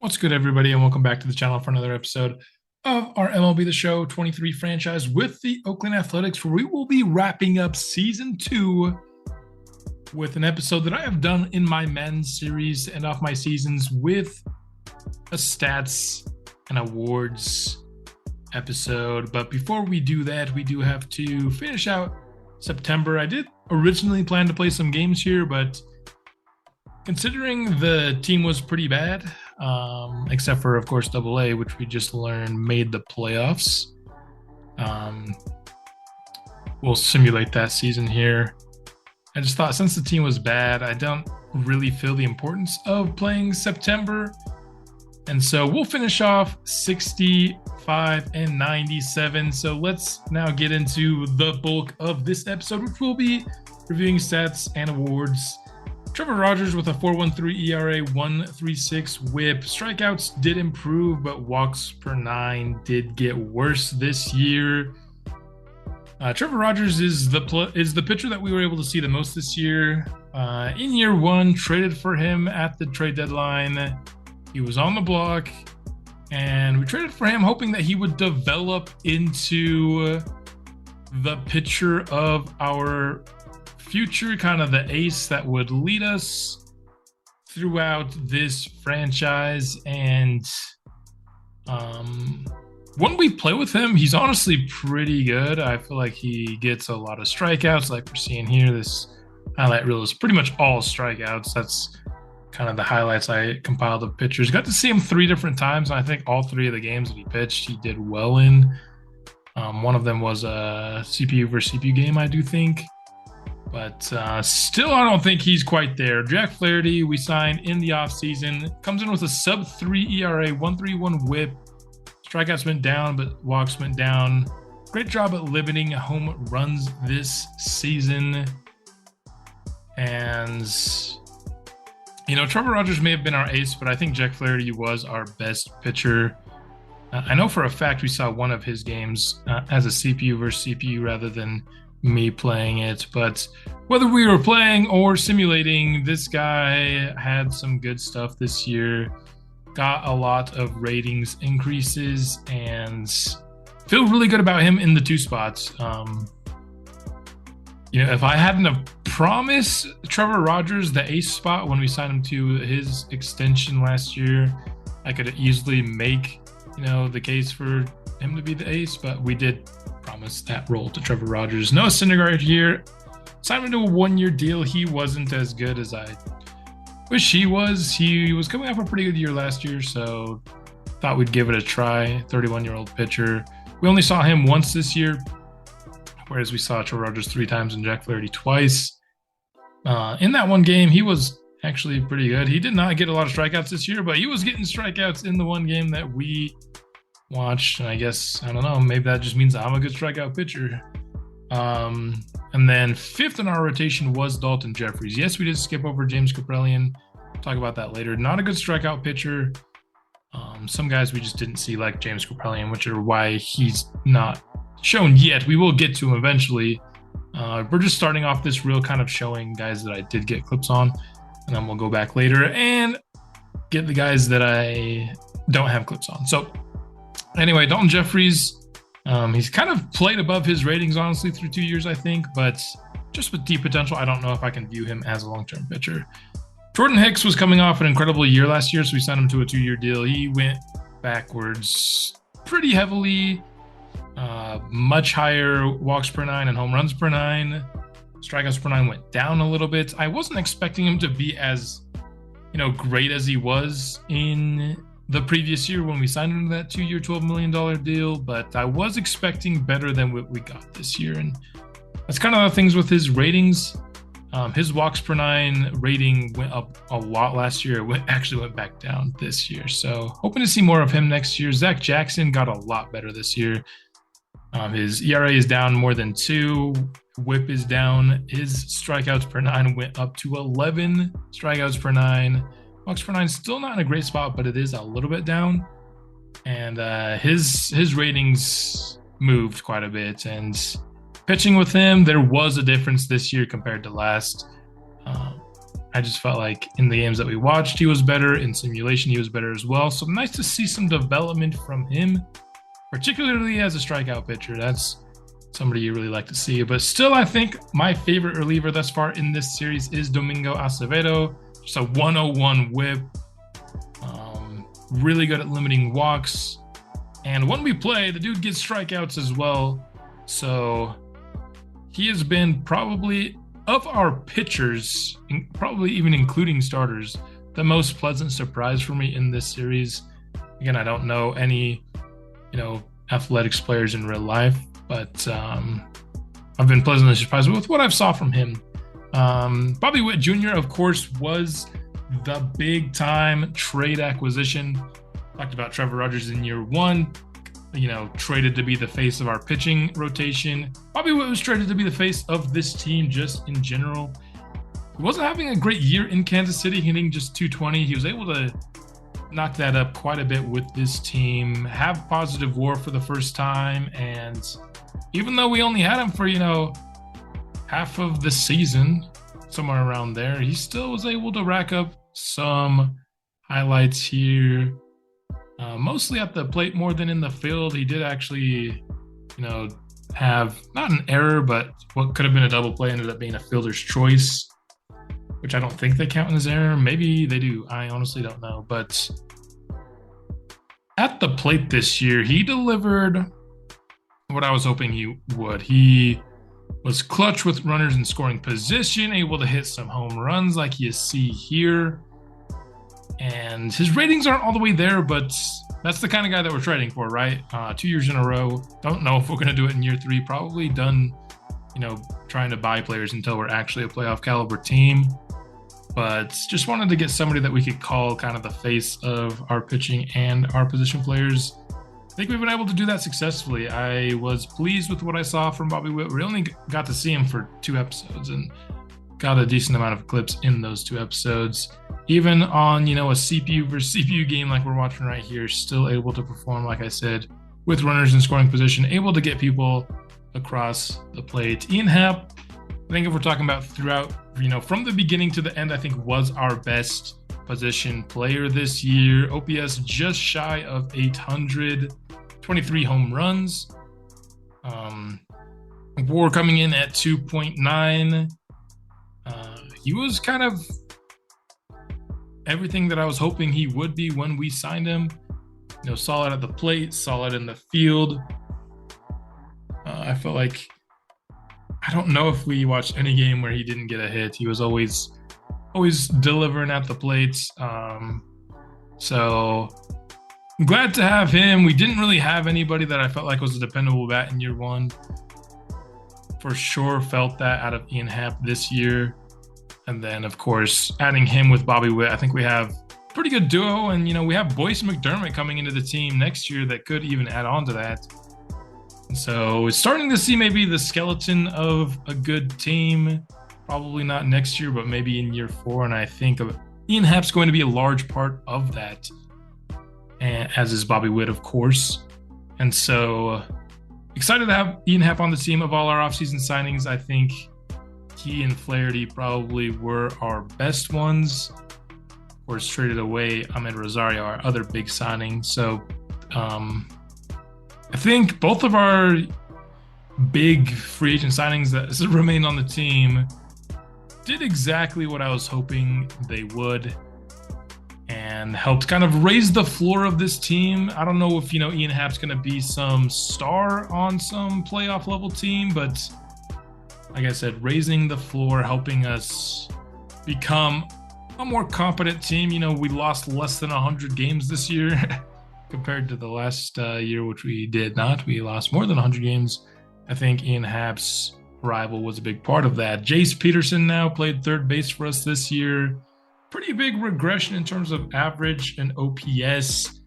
What's good, everybody, and welcome back to the channel for another episode of our MLB The Show 23 franchise with the Oakland Athletics, where we will be wrapping up Season 2 with an episode that I have done in my men's series and off my seasons with a stats and awards episode. But before we do that, we do have to finish out September. I did originally plan to play some games here, but considering the team was pretty bad, except for, of course, Double A, which we just learned made the playoffs. We'll simulate that season here. I just thought since the team was bad, I don't really feel the importance of playing September. And so we'll finish off 65 and 97. So let's now get into the bulk of this episode, which will be reviewing stats and awards. Trevor Rogers with a 4.13 ERA, 1.36 WHIP. Strikeouts did improve, but walks per nine did get worse this year. Trevor Rogers is the pitcher that we were able to see the most this year. In year one, traded for him at the trade deadline. He was on the block, and we traded for him hoping that he would develop into the pitcher of our future, kind of the ace that would lead us throughout this franchise. And when we play with him, he's honestly pretty good. I feel like he gets a lot of strikeouts, like we're seeing here. This highlight reel is pretty much all strikeouts. That's kind of the highlights I compiled of pitchers. Got to see him 3 different times, and I think all 3 of the games that he pitched, he did well in. One of them was a CPU versus CPU game, I do think. But still, I don't think he's quite there. Jack Flaherty, we signed in the offseason. Comes in with a sub-3 ERA, 1.31 WHIP. Strikeouts went down, but walks went down. Great job at limiting home runs this season. And, you know, Trevor Rogers may have been our ace, but I think Jack Flaherty was our best pitcher. I know for a fact we saw one of his games as a CPU versus CPU rather than me playing it, but whether we were playing or simulating, this guy had some good stuff this year. Got a lot of ratings increases and feel really good about him in the 2 spots. You know, if I hadn't have promised Trevor Rogers the ace spot when we signed him to his extension last year, I could easily make, you know, the case for him to be the ace, but we did promise that role to Trevor Rogers. Noah Syndergaard here, signed him to a 1-year deal. He wasn't as good as I wish he was. He was coming off a pretty good year last year, so thought we'd give it a try. 31-year-old pitcher. We only saw him once this year, whereas we saw Trevor Rogers 3 times and Jack Flaherty twice. In that one game, he was actually pretty good. He did not get a lot of strikeouts this year, but he was getting strikeouts in the one game that we watched. And I guess, I don't know, maybe that just means I'm a good strikeout pitcher. And then 5th in our rotation was Dalton Jeffries. Yes, we did skip over James Kaprielian. Talk about that later. Not a good strikeout pitcher. Some guys we just didn't see, like James Kaprielian, which are why he's not shown yet. We will get to him eventually. We're just starting off this reel kind of showing guys that I did get clips on, and then we'll go back later and get the guys that I don't have clips on. So anyway, Dalton Jeffries, he's kind of played above his ratings, honestly, through 2 years, I think, but just with deep potential, I don't know if I can view him as a long-term pitcher. Jordan Hicks was coming off an incredible year last year, so we signed him to a 2-year deal. He went backwards pretty heavily, much higher walks per 9 and home runs per 9. Strikeouts per 9 went down a little bit. I wasn't expecting him to be as, you know, great as he was in the previous year when we signed him to that 2-year, $12 million deal, but I was expecting better than what we got this year. And that's kind of the things with his ratings. His walks per 9 rating went up a lot last year. It actually went back down this year. So hoping to see more of him next year. Zach Jackson got a lot better this year. His ERA is down more than 2. WHIP is down. His strikeouts per 9 went up to 11 strikeouts per 9. Walks per 9 still not in a great spot, but it is a little bit down. And his ratings moved quite a bit. And pitching with him, there was a difference this year compared to last. I just felt like in the games that we watched, he was better. In simulation, he was better as well. So nice to see some development from him, particularly as a strikeout pitcher. That's somebody you really like to see. But still, I think my favorite reliever thus far in this series is Domingo Acevedo. Just a 101 whip. Really good at limiting walks. And when we play, the dude gets strikeouts as well. So he has been probably, of our pitchers, probably even including starters, the most pleasant surprise for me in this series. Again, I don't know any, athletics players in real life, but I've been pleasantly surprised with what I've saw from him. Bobby Witt Jr., of course, was the big time trade acquisition. Talked about Trevor Rogers in year one, traded to be the face of our pitching rotation. Bobby Witt was traded to be the face of this team just in general. He wasn't having a great year in Kansas City, hitting just 220. He was able to knock that up quite a bit with this team, have positive WAR for the first time. And even though we only had him for, half of the season, somewhere around there, he still was able to rack up some highlights here, mostly at the plate more than in the field. He did actually, have not an error, but what could have been a double play ended up being a fielder's choice, which I don't think they count as error. Maybe they do. I honestly don't know. But at the plate this year, he delivered what I was hoping he would. He was clutch with runners in scoring position, able to hit some home runs like you see here. And his ratings aren't all the way there, but that's the kind of guy that we're trading for, right? 2 years in a row. Don't know if we're going to do it in year 3. Probably done, trying to buy players until we're actually a playoff caliber team. But just wanted to get somebody that we could call kind of the face of our pitching and our position players. I think we've been able to do that successfully. I was pleased with what I saw from Bobby Witt. We only got to see him for 2 episodes and got a decent amount of clips in those 2 episodes. Even on, a CPU versus CPU game like we're watching right here, still able to perform, like I said, with runners in scoring position, able to get people across the plate. Ian Happ, I think if we're talking about throughout, from the beginning to the end, I think was our best position player this year. OPS just shy of 800, 23 home runs. WAR coming in at 2.9. He was kind of everything that I was hoping he would be when we signed him. Solid at the plate, solid in the field. I felt like, I don't know if we watched any game where he didn't get a hit. He was always delivering at the plate. So I'm glad to have him. We didn't really have anybody that I felt like was a dependable bat in year 1. For sure felt that out of Ian Happ this year. And then, of course, adding him with Bobby Witt, I think we have a pretty good duo. And, we have Boyce McDermott coming into the team next year that could even add on to that. And so it's starting to see maybe the skeleton of a good team. Probably not next year, but maybe in year 4. And I think Ian Happ's going to be a large part of that, and as is Bobby Witt, of course. And so excited to have Ian Happ on the team. Of all our offseason signings, I think he and Flaherty probably were our best ones. Of course, traded away Ahmed Rosario, our other big signing. So I think both of our big free agent signings that remain on the team did exactly what I was hoping they would, and helped kind of raise the floor of this team. I don't know if, Ian Happ's going to be some star on some playoff level team, but like I said, raising the floor, helping us become a more competent team. We lost less than 100 games this year compared to the last year, which we did not. We lost more than 100 games. I think Ian Happ's arrival was a big part of that. Jace Peterson now played third base for us this year. Pretty big regression in terms of average and OPS.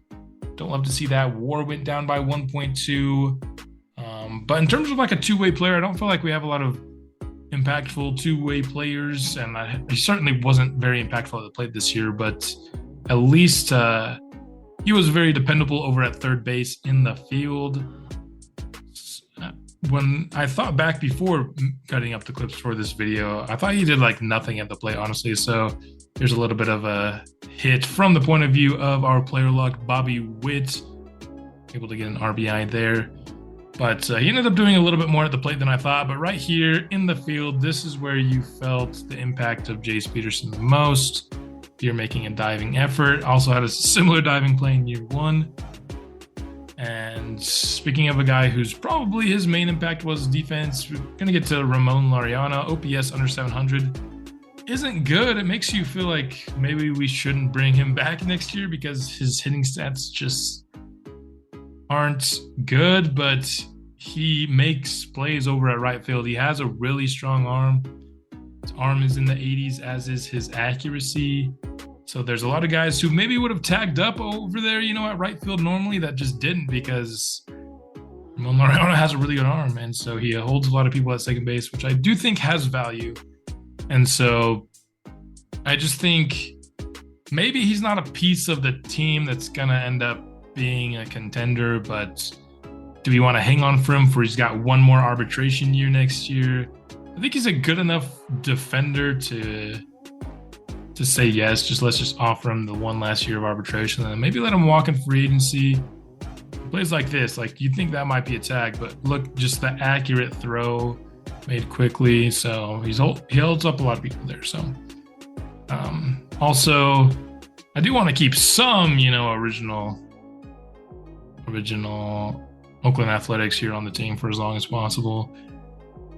Don't love to see that. WAR went down by 1.2. But in terms of like a two-way player, I don't feel like we have a lot of impactful two-way players. And he certainly wasn't very impactful at the plate this year, but at least he was very dependable over at third base in the field. when I thought back before cutting up the clips for this video, I thought he did like nothing at the plate, honestly. So there's a little bit of a hit from the point of view of our player luck, Bobby Witt, able to get an RBI there. But he ended up doing a little bit more at the plate than I thought. But right here in the field, this is where you felt the impact of Jace Peterson the most. You're making a diving effort. Also had a similar diving play in year one. And speaking of a guy who's probably his main impact was defense, we're going to get to Ramon Laureano. OPS under 700 isn't good. It makes you feel like maybe we shouldn't bring him back next year because his hitting stats just aren't good, but he makes plays over at right field. He has a really strong arm. His arm is in the 80s, as is his accuracy. So there's a lot of guys who maybe would have tagged up over there, at right field normally that just didn't because Ramon Laureano has a really good arm. And so he holds a lot of people at second base, which I do think has value. And so I just think maybe he's not a piece of the team that's going to end up being a contender, but do we want to hang on for him for he's got one more arbitration year next year? I think he's a good enough defender to say yes. Let's just offer him the one last year of arbitration and then maybe let him walk in free agency. Plays like this, like you think that might be a tag, but look, just the accurate throw made quickly. So he holds up a lot of people there. So also I do want to keep some, original Oakland Athletics here on the team for as long as possible.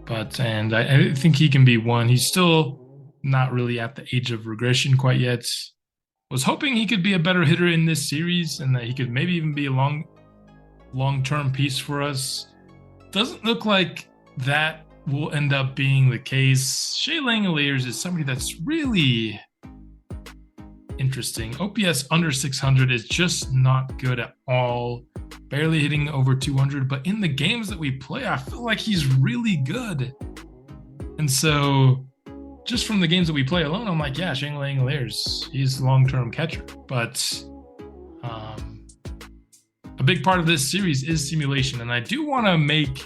And I think he can be one. He's still not really at the age of regression quite yet. Was hoping he could be a better hitter in this series and that he could maybe even be a long-term piece for us. Doesn't look like that will end up being the case. Shea Langeliers is somebody that's really interesting. OPS under 600 is just not good at all. Barely hitting over 200, but in the games that we play, I feel like he's really good. And so just from the games that we play alone, I'm like, yeah, Shea Langeliers, he's a long-term catcher. But a big part of this series is simulation, and I do want to make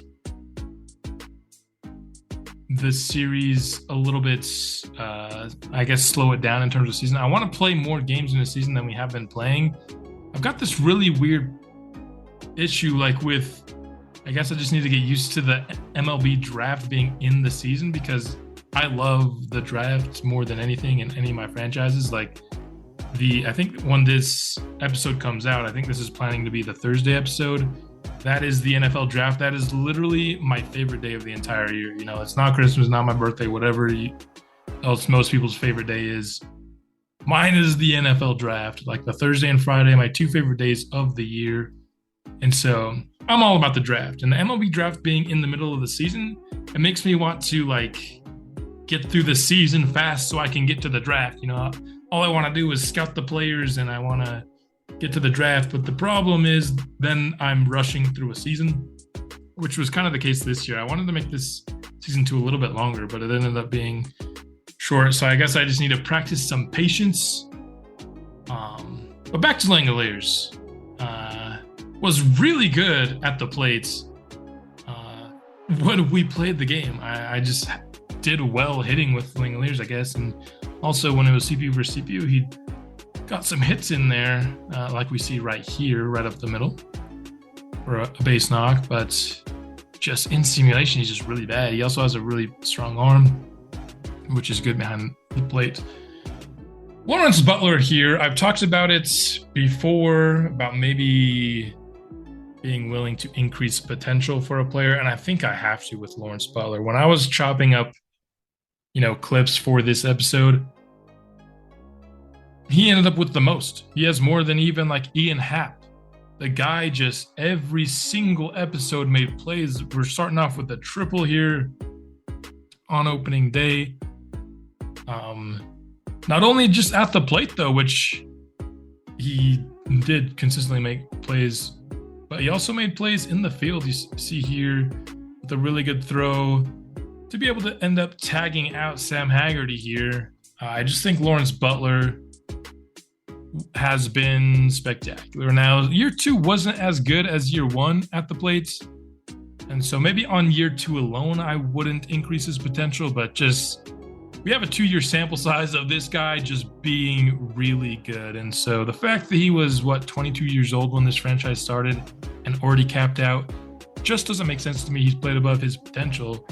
the series a little bit, slow it down in terms of season. I want to play more games in the season than we have been playing. I've got this really weird issue, I guess I just need to get used to the MLB draft being in the season because I love the draft more than anything in any of my franchises. I think when this episode comes out, I think this is planning to be the Thursday episode. That is the NFL draft. That is literally my favorite day of the entire year. It's not Christmas, not my birthday, whatever else most people's favorite day is. Mine is the NFL draft, like the Thursday and Friday, my two favorite days of the year. And so I'm all about the draft. And the MLB draft being in the middle of the season, it makes me want to get through the season fast so I can get to the draft. All I want to do is scout the players and I want to get to the draft. But the problem is then I'm rushing through a season, which was kind of the case this year. I wanted to make this season 2 a little bit longer, but it ended up being short. So I guess I just need to practice some patience. But back to Langeliers. Was really good at the plate when we played the game. I just did well hitting with Langeliers, I guess. And also when it was CPU versus CPU, he got some hits in there, like we see right here, right up the middle for a base knock. But just in simulation, he's just really bad. He also has a really strong arm, which is good behind the plate. Lawrence Butler here. I've talked about it before, about maybe being willing to increase potential for a player, and I think I have to with Lawrence Butler. When I was chopping up, clips for this episode, he ended up with the most. He has more than even Ian Happ. The guy just every single episode made plays. We're starting off with a triple here on opening day. Not only just at the plate though, which he did consistently make plays, but he also made plays in the field. You see here with a really good throw to be able to end up tagging out Sam Haggerty here. I just think Lawrence Butler has been spectacular. Now, year 2 wasn't as good as year 1 at the plate. And so maybe on year 2 alone, I wouldn't increase his potential, but just we have a 2-year sample size of this guy just being really good. And so the fact that he was, 22 years old when this franchise started and already capped out just doesn't make sense to me. He's played above his potential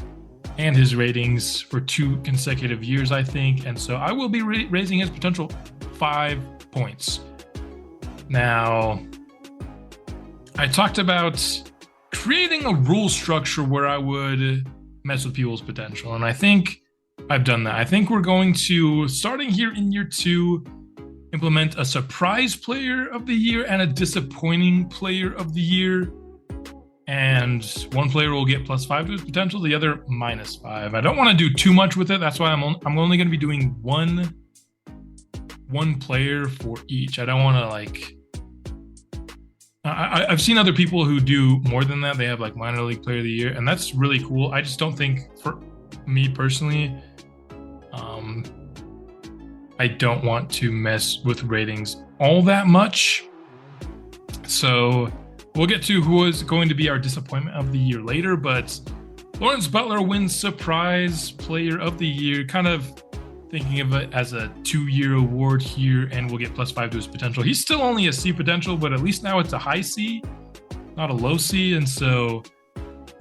and his ratings for 2 consecutive years, I think. And so I will be raising his potential 5 points. Now, I talked about creating a rule structure where I would mess with people's potential. And I think I've done that. I think we're going to, starting here in year 2, implement a surprise player of the year and a disappointing player of the year. And one player will get +5 to his potential, the other -5. I don't want to do too much with it. That's why I'm only going to be doing one player for each. I don't want to I've seen other people who do more than that. They have minor league player of the year, and that's really cool. I just don't think, for me personally, I don't want to mess with ratings all that much. So we'll get to who is going to be our disappointment of the year later, but Lawrence Butler wins surprise player of the year, kind of thinking of it as a 2-year award here, and we'll get +5 to his potential. He's still only a C potential, but at least now it's a high C, not a low C. And so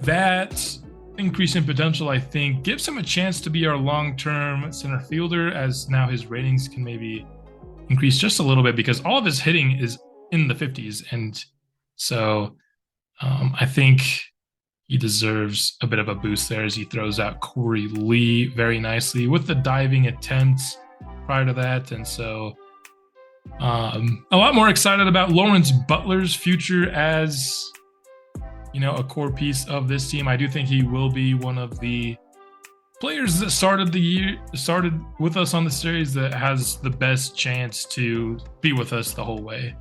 that increase in potential, I think, gives him a chance to be our long-term center fielder, as now his ratings can maybe increase just a little bit because all of his hitting is in the 50s. And so I think he deserves a bit of a boost there as he throws out Corey Lee very nicely with the diving attempts prior to that. And so a lot more excited about Lawrence Butler's future as, a core piece of this team. I do think he will be one of the players that started with us on the series that has the best chance to be with us the whole way.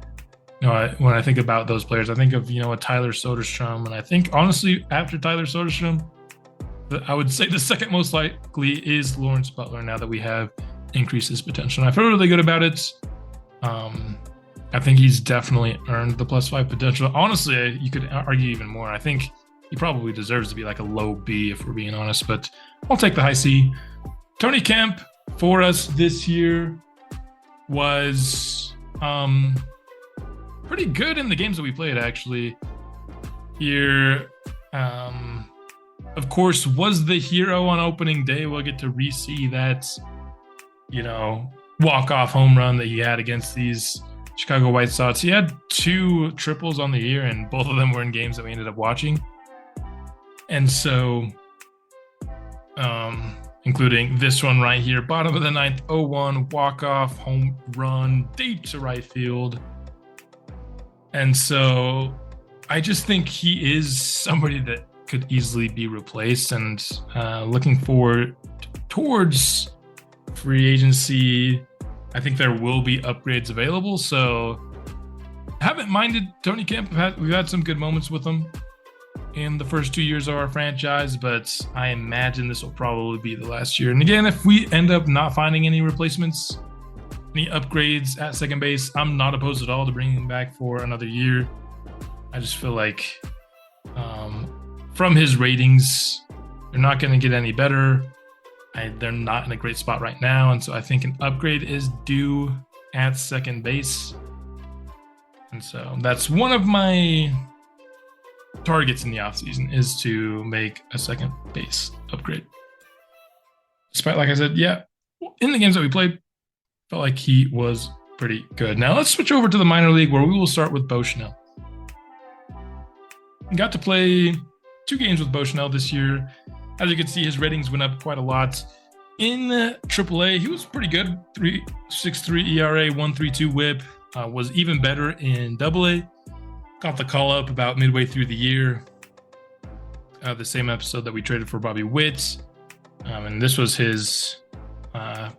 When I think about those players, I think of, a Tyler Soderstrom. And I think, honestly, after Tyler Soderstrom, I would say the second most likely is Lawrence Butler, now that we have increased his potential. And I feel really good about it. I think he's definitely earned the +5 potential. Honestly, you could argue even more. I think he probably deserves to be a low B, if we're being honest, but I'll take the high C. Tony Kemp for us this year was pretty good in the games that we played, actually. Here, of course, was the hero on opening day. We'll get to re-see that, walk-off home run that he had against these Chicago White Sox. He had 2 triples on the year, and both of them were in games that we ended up watching. And so, including this one right here, bottom of the 9th, 0-1, walk-off home run, deep to right field. And so I just think he is somebody that could easily be replaced, and looking forward towards free agency. I think there will be upgrades available. So I haven't minded Tony Kemp. We've had some good moments with him in the first 2 years of our franchise, but I imagine this will probably be the last year. And again, if we end up not finding any replacements, any upgrades at second base, I'm not opposed at all to bringing him back for another year. I just feel like from his ratings, they're not going to get any better. They're not in a great spot right now, and so I think an upgrade is due at second base. And so that's one of my targets in the offseason, is to make a second base upgrade. Despite, like I said, in the games that we played, felt like he was pretty good. Now let's switch over to the minor league, where we will start with Bo Schnell. Got to play 2 games with Bo Schnell this year. As you can see, his ratings went up quite a lot. In AAA, he was pretty good. 3.63 ERA, 1.32 WHIP. Was even better in AA. Got the call up about midway through the year. The same episode that we traded for Bobby Witt. And this was his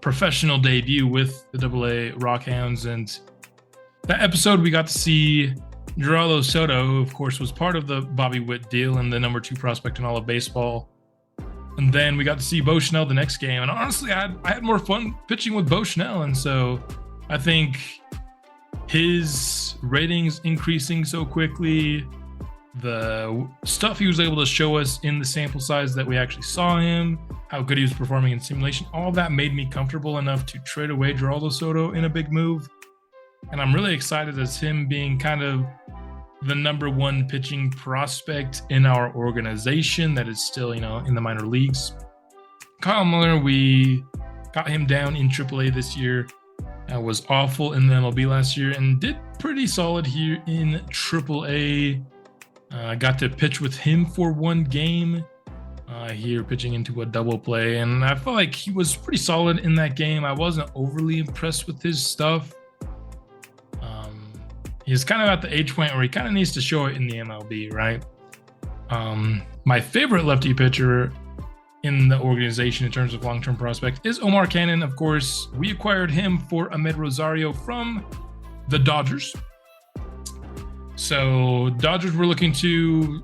professional debut with the AA Rockhounds. And that episode, we got to see Geraldo Soto, who of course was part of the Bobby Witt deal and the number 2 prospect in all of baseball. And then we got to see Bo Schnell the next game. And honestly, I had more fun pitching with Bo Schnell. And so I think his ratings increasing so quickly, the stuff he was able to show us in the sample size that we actually saw him, how good he was performing in simulation, all that made me comfortable enough to trade away Geraldo Soto in a big move. And I'm really excited as him being kind of the number one pitching prospect in our organization that is still, in the minor leagues. Kyle Muller, we got him down in AAA this year. Was awful in the MLB last year and did pretty solid here in AAA. Got to pitch with him for one game here, pitching into a double play, and I felt like he was pretty solid in that game. I wasn't overly impressed with his stuff. He's kind of at the age point where he kind of needs to show it in the MLB, right? My favorite lefty pitcher in the organization in terms of long-term prospect is Omar Cannon. Of course, we acquired him for Ahmed Rosario from the Dodgers. So Dodgers were looking to,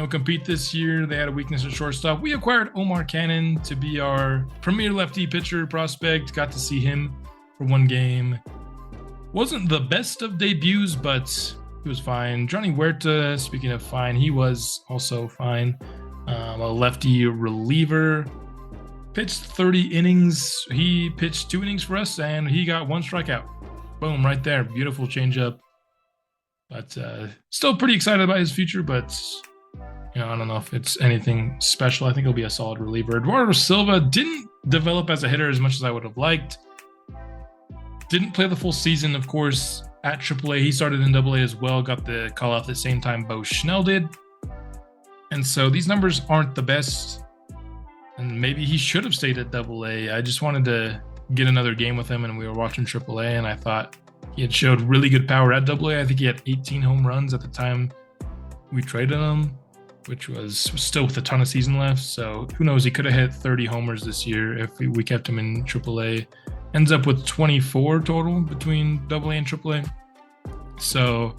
compete this year. They had a weakness at shortstop. We acquired Omar Cannon to be our premier lefty pitcher prospect. Got to see him for one game. Wasn't the best of debuts, but he was fine. Johnny Huerta, speaking of fine, he was also fine. A lefty reliever. Pitched 30 innings. He pitched 2 innings for us, and he got 1 strikeout. Boom, right there. Beautiful changeup. But still pretty excited about his future, but I don't know if it's anything special. I think he'll be a solid reliever. Eduardo Silva didn't develop as a hitter as much as I would have liked. Didn't play the full season, of course, at AAA. He started in AA as well, got the call out at the same time Bo Schnell did. And so these numbers aren't the best, and maybe he should have stayed at AA. I just wanted to get another game with him, and we were watching AAA, and I thought he had showed really good power at AA. I think he had 18 home runs at the time we traded him, which was still with a ton of season left. So who knows? He could have hit 30 homers this year if we kept him in AAA. Ends up with 24 total between AA and AAA. So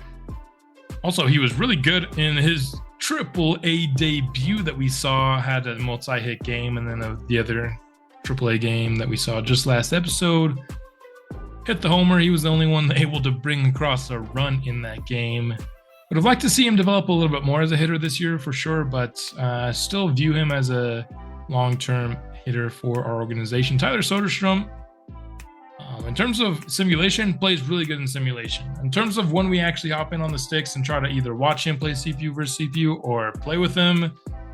also he was really good in his AAA debut that we saw. Had a multi-hit game, and then the other AAA game that we saw just last episode, hit the homer. He was the only one able to bring across a run in that game. Would have liked to see him develop a little bit more as a hitter this year for sure, but still view him as a long-term hitter for our organization. Tyler Soderstrom, in terms of simulation, plays really good in simulation. In terms of when we actually hop in on the sticks and try to either watch him play CPU versus CPU or play with him,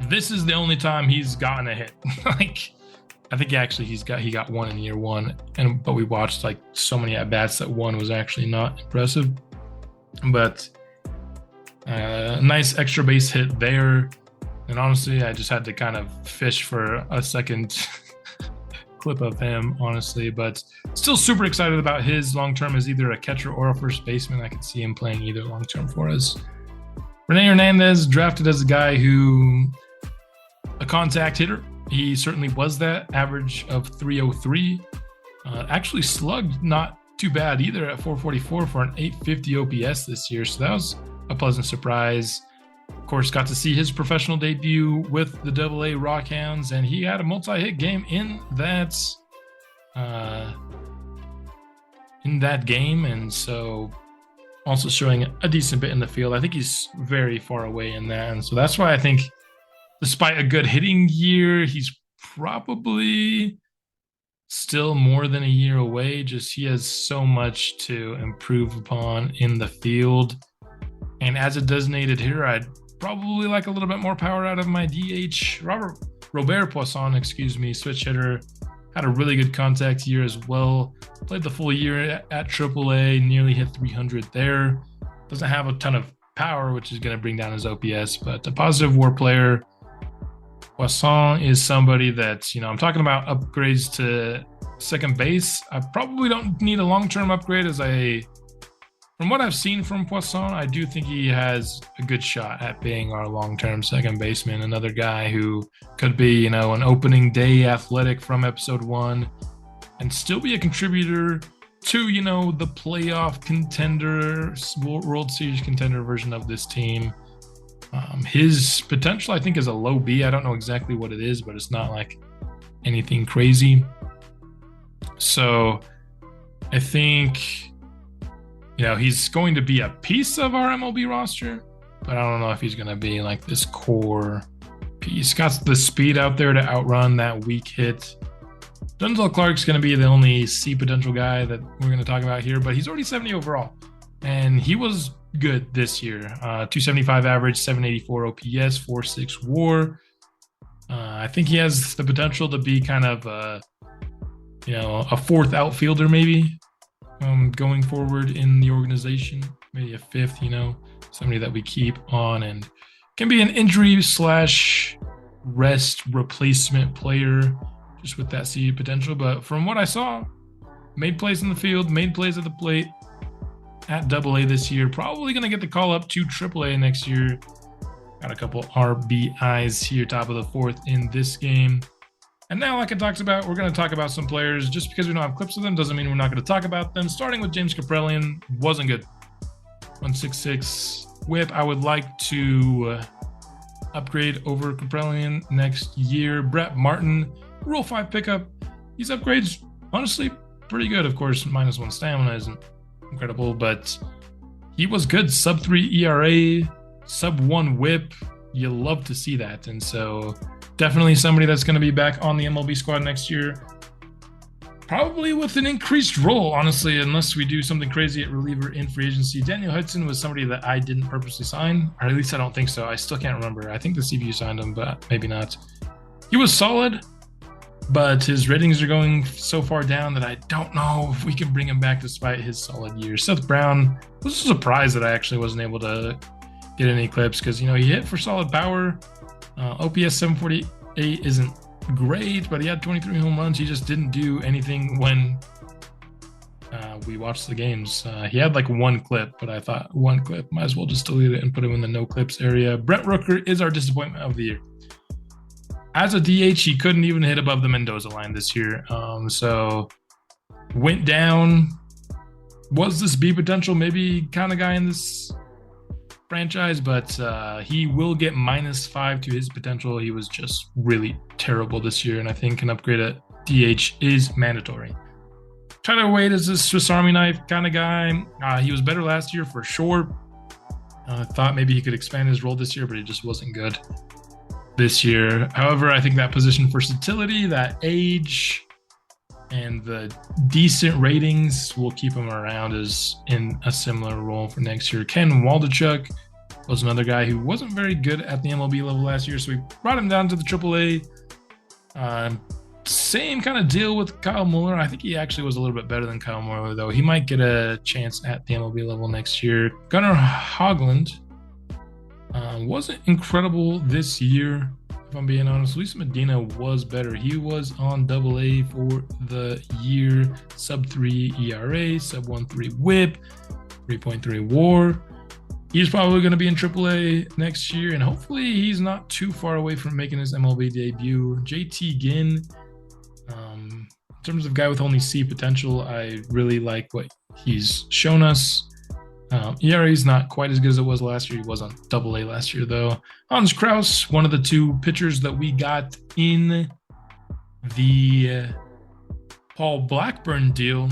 this is the only time he's gotten a hit. I think he got one in year one, but we watched so many at bats that one was actually not impressive. But nice extra base hit there, and honestly, I just had to kind of fish for a second clip of him, honestly. But still super excited about his long term as either a catcher or a first baseman. I could see him playing either long term for us. Rene Hernandez, drafted as a guy a contact hitter. He certainly was that. Average of 303. Actually slugged not too bad either at 444 for an 850 OPS this year. So that was a pleasant surprise. Of course, got to see his professional debut with the AA Rockhounds, and he had a multi-hit game in that game, and so also showing a decent bit in the field. I think he's very far away in that, and so that's why I think despite a good hitting year, he's probably still more than a year away. Just he has so much to improve upon in the field. And as a designated hitter, I'd probably like a little bit more power out of my DH. Robert Poisson, switch hitter, had a really good contact year as well. Played the full year at AAA, nearly hit 300 there. Doesn't have a ton of power, which is going to bring down his OPS, but a positive WAR player. Poisson is somebody that, I'm talking about upgrades to second base. I probably don't need a long-term upgrade from what I've seen from Poisson, I do think he has a good shot at being our long-term second baseman. Another guy who could be, an opening day athletic from episode 1 and still be a contributor to, the playoff contender, World Series contender version of this team. His potential, I think, is a low B. I don't know exactly what it is, but it's not like anything crazy. So I think, he's going to be a piece of our MLB roster, but I don't know if he's going to be like this core piece. Got the speed out there to outrun that weak hit. Denzel Clark's going to be the only C potential guy that we're going to talk about here, but he's already 70 overall, and he was good this year. 275 average, 784 OPS, 4.6 WAR. I think he has the potential to be kind of a fourth outfielder maybe going forward in the organization, maybe a fifth. Somebody that we keep on and can be an injury / rest replacement player, just with that C potential. But from what I saw, made plays in the field, made plays at the plate at AA this year. Probably going to get the call up to AAA next year. Got a couple RBIs here, top of the fourth in this game. And now, like I talked about, we're going to talk about some players. Just because we don't have clips of them doesn't mean we're not going to talk about them. Starting with James Kaprielian, wasn't good. 166 whip. I would like to upgrade over Kaprielian next year. Brett Martin, Rule 5 pickup. These upgrades, honestly, pretty good. Of course, -1 stamina isn't incredible, but he was good. Sub 3 ERA, sub 1 whip. You love to see that. And so definitely somebody that's going to be back on the MLB squad next year. Probably with an increased role, honestly, unless we do something crazy at reliever in free agency. Daniel Hudson was somebody that I didn't purposely sign, or at least I don't think so. I still can't remember. I think the CPU signed him, but maybe not. He was solid, but his ratings are going so far down that I don't know if we can bring him back despite his solid year. Seth Brown, was surprised that I actually wasn't able to get any clips because, he hit for solid power. OPS 748 isn't great, but he had 23 home runs. He just didn't do anything when we watched the games. He had like one clip, but I thought one clip, might as well just delete it and put him in the no clips area. Brent Rooker is our disappointment of the year. As a DH, he couldn't even hit above the Mendoza line this year. So went down. Was this B potential maybe kind of guy in this franchise, but he will get -5 to his potential. He was just really terrible this year, and I think an upgrade at DH is mandatory. Tyler Wade is a Swiss Army knife kind of guy. He was better last year for sure. Thought maybe he could expand his role this year, but he just wasn't good this year. However, I think that position versatility, that age, and the decent ratings will keep him around as in a similar role for next year. Ken Waldichuk was another guy who wasn't very good at the MLB level last year, so we brought him down to the AAA. Same kind of deal with Kyle Muller. I think he actually was a little bit better than Kyle Muller, though. He might get a chance at the MLB level next year. Gunnar Hoglund wasn't incredible this year, if I'm being honest. Luis Medina was better. He was on AA for the year. Sub 3 ERA, sub 1.3 whip, 3.3 WAR. He's probably going to be in AAA next year, and hopefully he's not too far away from making his MLB debut. JT Ginn, in terms of guy with only C potential, I really like what he's shown us. ERA is not quite as good as it was last year. He was on AA last year, though. Hans Kraus, one of the two pitchers that we got in the Paul Blackburn deal,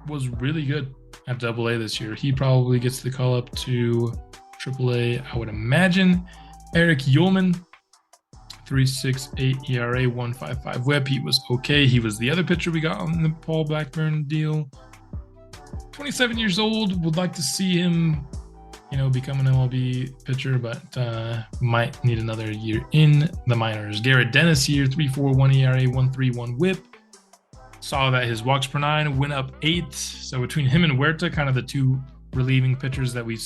was really good at AA this year. He probably gets the call up to AAA, I would imagine. Eric Ullman, 3.68 ERA, 1.55 whip. He was okay. He was the other pitcher we got on the Paul Blackburn deal. 27 years old. Would like to see him, become an MLB pitcher, but might need another year in the minors. Garrett Dennis here, 3.41 ERA, 1.31 whip. Saw that his walks per 9 went up 8. So between him and Huerta, kind of the two relieving pitchers that we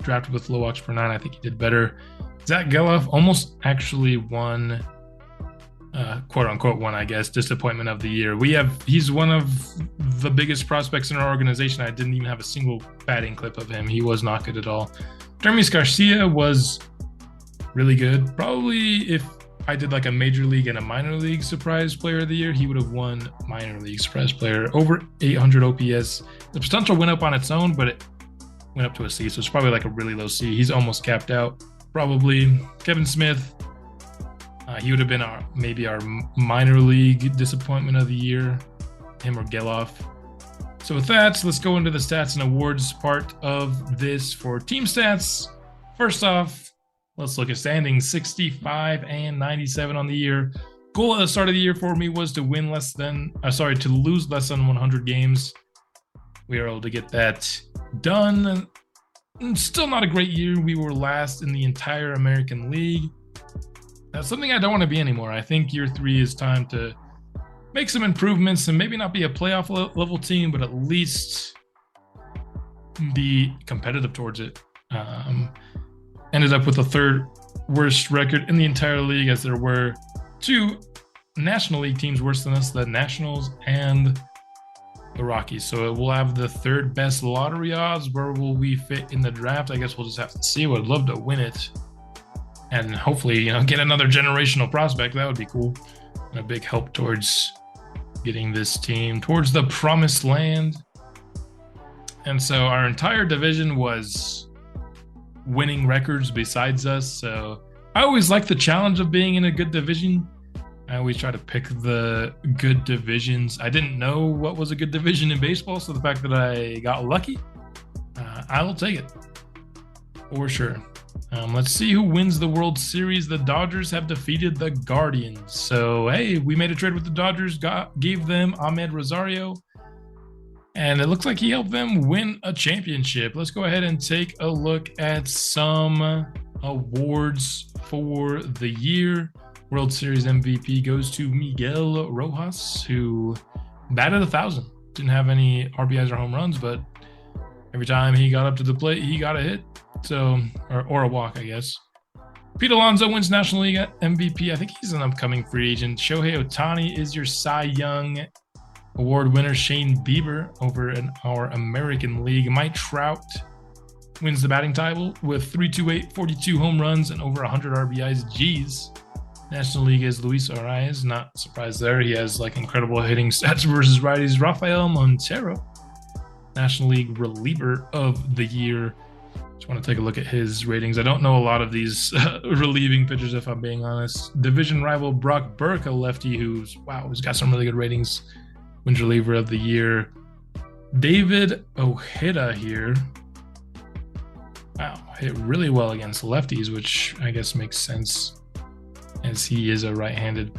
drafted with low walks per 9, I think he did better. Zach Geloff almost actually won, quote unquote won, I guess, disappointment of the year. He's one of the biggest prospects in our organization. I didn't even have a single batting clip of him. He was not good at all. Dermis Garcia was really good. Probably if I did like a major league and a minor league surprise player of the year, he would have won minor league surprise player. Over 800 OPS. The potential went up on its own, but it went up to a C, so it's probably like a really low C. He's almost capped out. Probably Kevin Smith. He would have been maybe our minor league disappointment of the year, him or Geloff. So with that, let's go into the stats and awards part of this. For team stats, First off, let's look at standings. 65 and 97 on the year. Goal at the start of the year for me was to lose less than 100 games. We were able to get that done. Still not a great year. We were last in the entire American League. That's something I don't want to be anymore. I think year 3 is time to make some improvements and maybe not be a playoff level team, but at least be competitive towards it. Ended up with the 3rd worst record in the entire league, as there were 2 National League teams worse than us, the Nationals and the Rockies. So we'll have the 3rd best lottery odds. Where will we fit in the draft? I guess we'll just have to see. Would love to win it and hopefully, get another generational prospect. That would be cool. And a big help towards getting this team towards the promised land. And so our entire division was winning records besides us. So I always like the challenge of being in a good division. I always try to pick the good divisions. I didn't know what was a good division in baseball, so the fact that I got lucky, I will take it for sure. Let's see who wins the World Series. The Dodgers have defeated the Guardians. So, hey, we made a trade with the Dodgers, gave them Ahmed Rosario, and it looks like he helped them win a championship. Let's go ahead and take a look at some awards for the year. World Series MVP goes to Miguel Rojas, who batted 1,000. Didn't have any RBIs or home runs, but every time he got up to the plate, he got a hit. So, or a walk, I guess. Pete Alonso wins National League MVP. I think he's an upcoming free agent. Shohei Ohtani is your Cy Young Award winner. Shane Bieber over in our American League. Mike Trout wins the batting title with 328, 42 home runs, and over 100 RBIs. Jeez. National League is Luis Arias. Not surprised there. He has incredible hitting stats versus righties. Rafael Montero, National League reliever of the year. Just want to take a look at his ratings. I don't know a lot of these relieving pitchers, if I'm being honest. Division rival Brock Burke, a lefty who's got some really good ratings. Wins reliever of the year. David Ojeda here. Wow, hit really well against lefties, which I guess makes sense, as he is a right-handed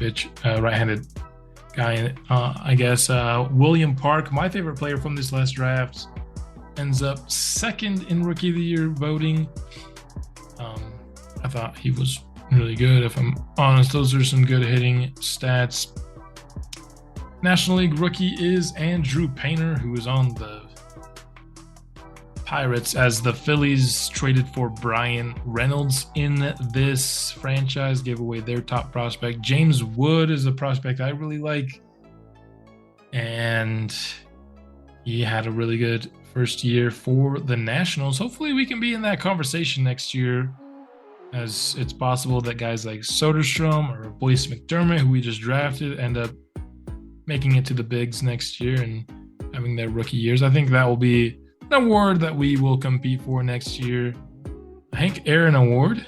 guy. I guess William Park, my favorite player from this last draft, ends up 2nd in Rookie of the Year voting. I thought he was really good, if I'm honest. Those are some good hitting stats. National League rookie is Andrew Painter, who is on the Pirates, as the Phillies traded for Brian Reynolds in this franchise, gave away their top prospect. James Wood is a prospect I really like, and he had a really good first year for the Nationals. Hopefully we can be in that conversation next year, as it's possible that guys like Soderstrom or Boyce McDermott, who we just drafted, end up making it to the bigs next year and having their rookie years. I think that will be an award that we will compete for next year. Hank Aaron Award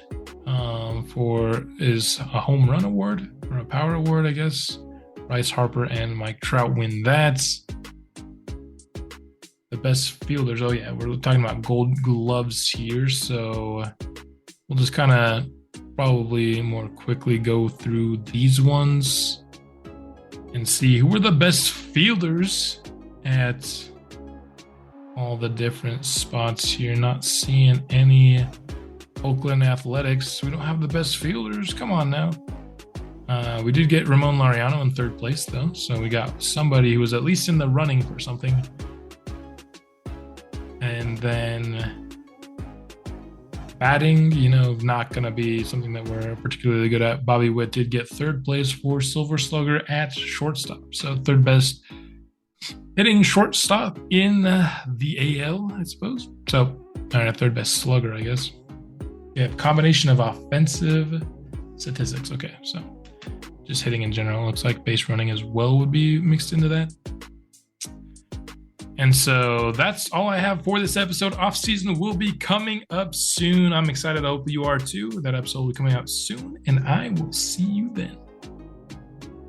is a home run award, or a power award, I guess. Bryce Harper and Mike Trout win that. The best fielders. Oh yeah, we're talking about Gold Gloves here, so we'll just kind of probably more quickly go through these ones and see who were the best fielders at all the different spots here. Not seeing any Oakland Athletics. We don't have the best fielders. Come on now. We did get Ramon Laureano in 3rd place, though, so we got somebody who was at least in the running for something. And then batting, not going to be something that we're particularly good at. Bobby Witt did get 3rd place for Silver Slugger at shortstop. So 3rd best hitting shortstop in the AL, I suppose. So, all right, 3rd best slugger, I guess. Yeah, combination of offensive statistics. Okay, so just hitting in general. Looks like base running as well would be mixed into that. And so that's all I have for this episode. Off season will be coming up soon. I'm excited. I hope you are too. That episode will be coming out soon, and I will see you then.